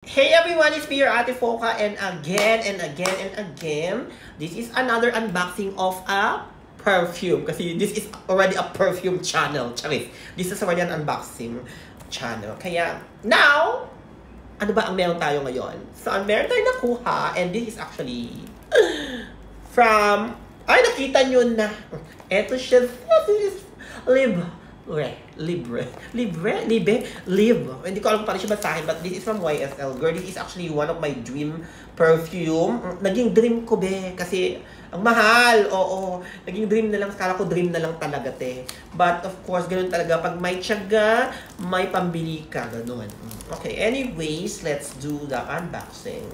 Hey everyone, it's me, your Ate Foca, and again, this is another unboxing of a perfume. Kasi this is already a perfume channel. Charis, this is already an unboxing channel. Kaya, now, ano ba ang meron tayo ngayon? So, ang meron tayo nakuha, and this is actually from, nakita nyo na. Eto siya, this is Libre. Hindi ko alam paano siya basahin, but this is from YSL. Girl, this is actually one of my dream perfume. Naging dream ko, be. Kasi, ang mahal. Oo. Naging dream na lang. Kala ko dream na lang talaga, te. But, of course, ganun talaga. Pag may tiyaga, may pambili ka. Ganun. Okay, anyways, let's do the unboxing.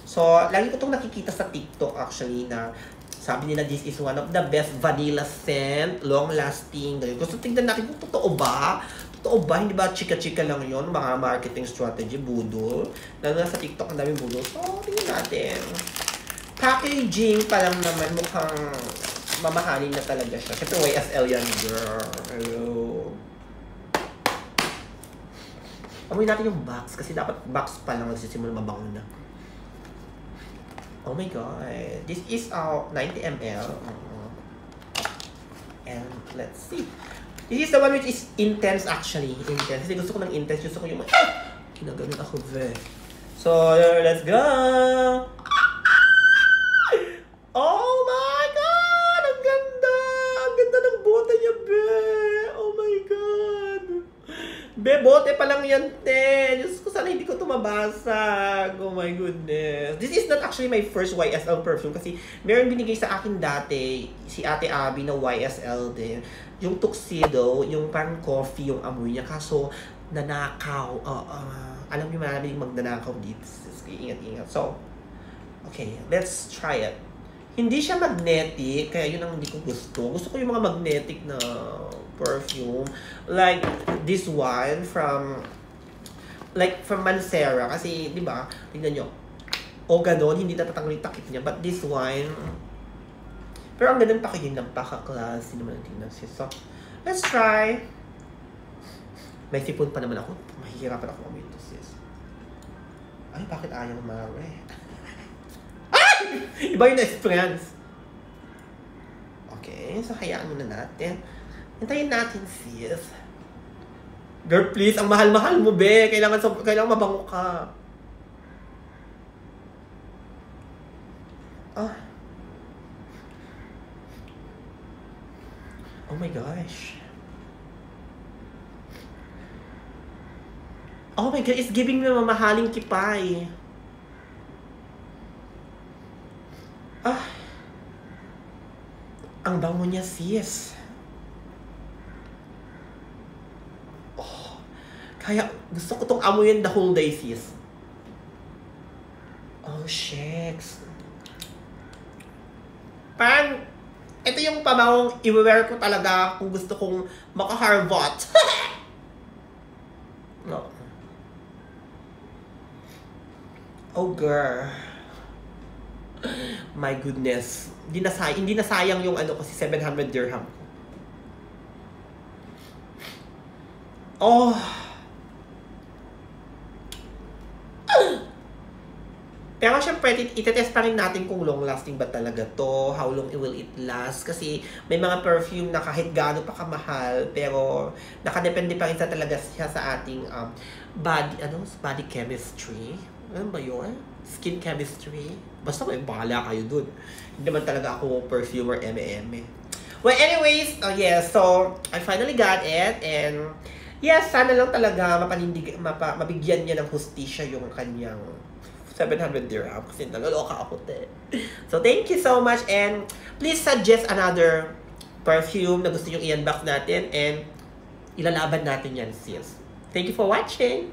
So, lagi ko itong nakikita sa TikTok, actually, na sabi nila, this is one of the best vanilla scent, long-lasting. Gusto tingnan natin kung totoo ba? Totoo ba? Hindi ba chika-chika lang yon, mga marketing strategy, budol? Lalo na sa TikTok, ang daming budol. So, tingnan natin. Packaging pa lang naman, mukhang mamahalin na talaga siya. Kasi YSL yan, girl. Hello. Amoy natin yung box, kasi dapat box pa lang magsisimula mabango na. Oh my god, this is 90 ml. And let's see. This is the one which is intense actually. Intense. Kasi gusto ko ng intense. Gusto ko yung kinaganon ako, ve. So, let's go! Oh my god! Ang ganda! Ang ganda ng bote niya, be! Oh my god! Be, bote pa lang yan, te. Diyos ko, sana hindi ko ito mabasag. Oh my goodness. This is not actually my first YSL perfume kasi meron binigay sa akin dati si Ate Abby na YSL din. Yung tuxedo, yung parang coffee, yung amoy niya. Kaso, nanakaw. Alam niyo, maraming magnanakaw dito. Ingat-ingat. So, okay, let's try it. Hindi siya magnetic, kaya yun ang hindi ko gusto. Gusto ko yung mga magnetic na perfume. Like this one from Mancera. Kasi, di ba, tingnan nyo. O ganon, hindi natatanggal yung takip niya. But this one, pero ang ganun packaging ng paka-classy naman ang tingnan siya. So, let's try. May sipon pa naman ako. Mahihirapan ako amoy ito, sis. Ay, bakit ayaw mare? Iba yung experience. Okay, so hayaan muna natin. Hintayin natin, sis. Girl, please, ang mahal-mahal mo, be. Kailangan mabango ka. Oh my gosh. Oh my god, it's giving me mamahaling kipay. Ang bango niya, sis. Kaya gusto ko tong amoyin the whole day, sis. Oh, shucks. Parang, ito yung pamangong i-wear ko talaga kung gusto kong maka-harvot. No. Oh, girl. My goodness. Hindi na sayang yung ano kasi 700 dirham. Oh. Pero syempre, itetest pa rin natin kung long-lasting ba talaga to, how long will it last. Kasi may mga perfume na kahit gaano pa kamahal, pero nakadepende pa rin talaga siya sa ating body chemistry. Ano ba yun? Skin chemistry? Basta may bahala kayo dun. Hindi naman talaga ako perfumer M&M. Well, anyways, yeah, so I finally got it, and yes, sana lang talaga mabigyan niya ng hustisya yung kanyang 700 dirham kasi naloloka ako, te. So, thank you so much, and please suggest another perfume na gusto yung i-unbox natin, and ilalaban natin yan, sis. Thank you for watching!